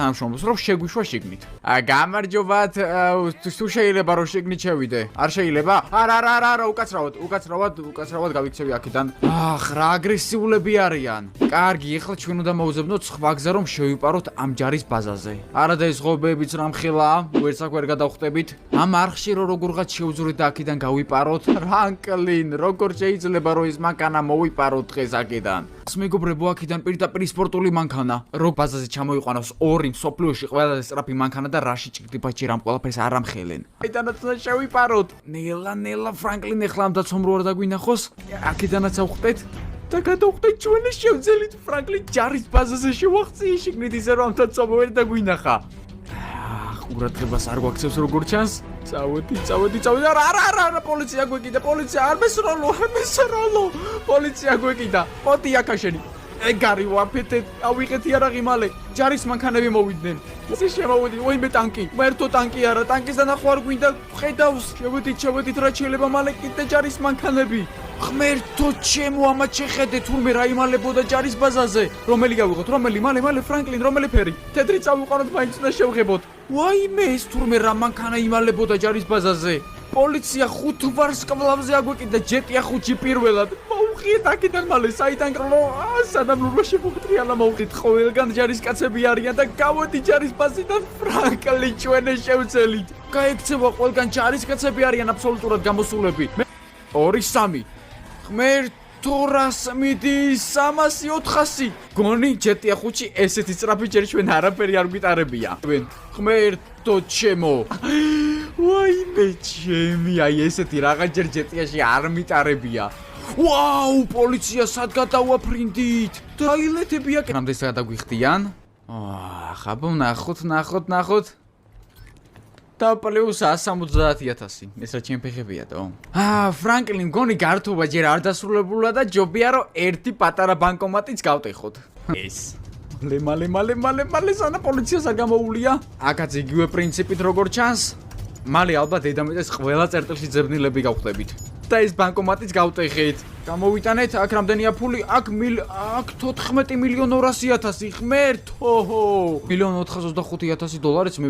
თანამშრომლებს რომ შეგვიშვა შიგნით. გამარჯობათ, თუ შეიძლება რომ შიგნით შევიდე. არ შეიძლება? არა, უკაცრავად გავიქცევი აქედან. რა აგრესიულები არიან. კარგი, ეხლა ჩვენ უნდა მოვუძებნოთ სხვა გზა რომ შევიპაროთ ამ ჯარის ბაზაზე. არა და ეს ღობეებიც რამხილაა, ვერც აქ ვერ გადავხვდებით. ამ არხში როგორღაც შევძურეთ და აქედან გავიპაროთ. ფრანკლინ, როგორ შეიძლება რომ ეს მანქანა მოვიპაროთ დღეს აქედან? მეგობრებო, აქედან პირდაპირ სპორტული მანქანა. რო ბაზაზე ჩამოიყვანოს ორი მსოფლიოში ყველაზე სწრაფი მანქანა და რაში ჭიქდიფა ჯერ ამ ყველაფერს არ ამხელენ. აქედანაც უნდა შევიპაროთ. ნელა ფრანკლინ ეხლა ამ დაცომ რო არ დაგვინახოს. აქედანაც ავხვდეთ. და გადავხვდეთ ჩვენ შევძელით ფრანკლინ ჯარის ბაზაზე შევახციე შიგნით ისე რომ ამ დაცომ ვერ დაგვინახა. ყურადღებას არ გვაქცევს როგორ ჩანს. წავედი. არა, პოლიცია გვეკიდა, პოლიცია არ მესროლო. პოლიცია გვეკიდა. მოდი აქაშენი. ეგარი ვაფეთეთ, ავიღეთ იარაღი მალე. ჯარის მანქანები მოვიდნენ. ისე შემოვედი, ვაიმე ტანკი. მერტო ტანკი არა, ტანკის დანახვა არ გვინდა. ხედავს, შევედით რა შეიძლება მალე კიდე ჯარის მანქანები. ღმერთო ჩემო, ამათ შეხედე თურმე რა იმალებოდა ჯარის ბაზაზე. რომელი გავიღოთ? მალე ფრანკლინ, რომელი ფერი? თეთრი წავიყვანოთ, მაინც უნდა შევღებოთ. ვაიმე, ეს თურმე რა მანქანა იმალებოდა ჯარის ბაზაზე. პოლიცია 5 ვარსკვლავზე აგვეკიდა, ჯეტია 5 პირველად. მოვუხიეთ აქედან მალე, საიდან სანამ რომ შემოვტრიალა მოვუხით. ყველგან ჯარის კაცები არიან და გავოდი ჯარის ბაზიდან ფრანკლინ ჩვენ შევძელით. გაიქცევა ყველგან ჯარის კაცები არიან აბსოლუტურად გამოსულები. 2-3 ღმერთო რას მიდის 300-400 გონი ჯეტია 5 ესეთი სწრაფი ჯერ ჩვენ არაფერი არ გვიტარებია. ღმერთო ჩემო. ვაიმე ჩემი, აი ესეთი რაღაც ჯერ ჯეტიაში არ მიტარებია. ვაუ, პოლიცია სად გადავაფრინდით? დაილეთები აქ. რამდენი საათი დაგვიხდიან? ხაბო ნახოთ. და პლუს 170,000. ეს რა ჩემი ფეხებია თო? ფრანკლინ, გონი გართობა ჯერ არ დასრულებულა და ჯობია რომ ერთი პატარა ბანკომატიც გავტეხოთ. ეს მალე სანა პოლიციას არ გამოუვლია. აქაც იგივე პრინციპით როგორ ჩანს. მალე ალბათ დედამიწის ყველა წერტილში ძებნილები გავხდებით. და ეს ბანკომატიც გავტეხეთ. გამოვიტანეთ აქ რამდენია ფული? აქ 14,200,000 ღმერთო. $1,425,000 მივიღეთ.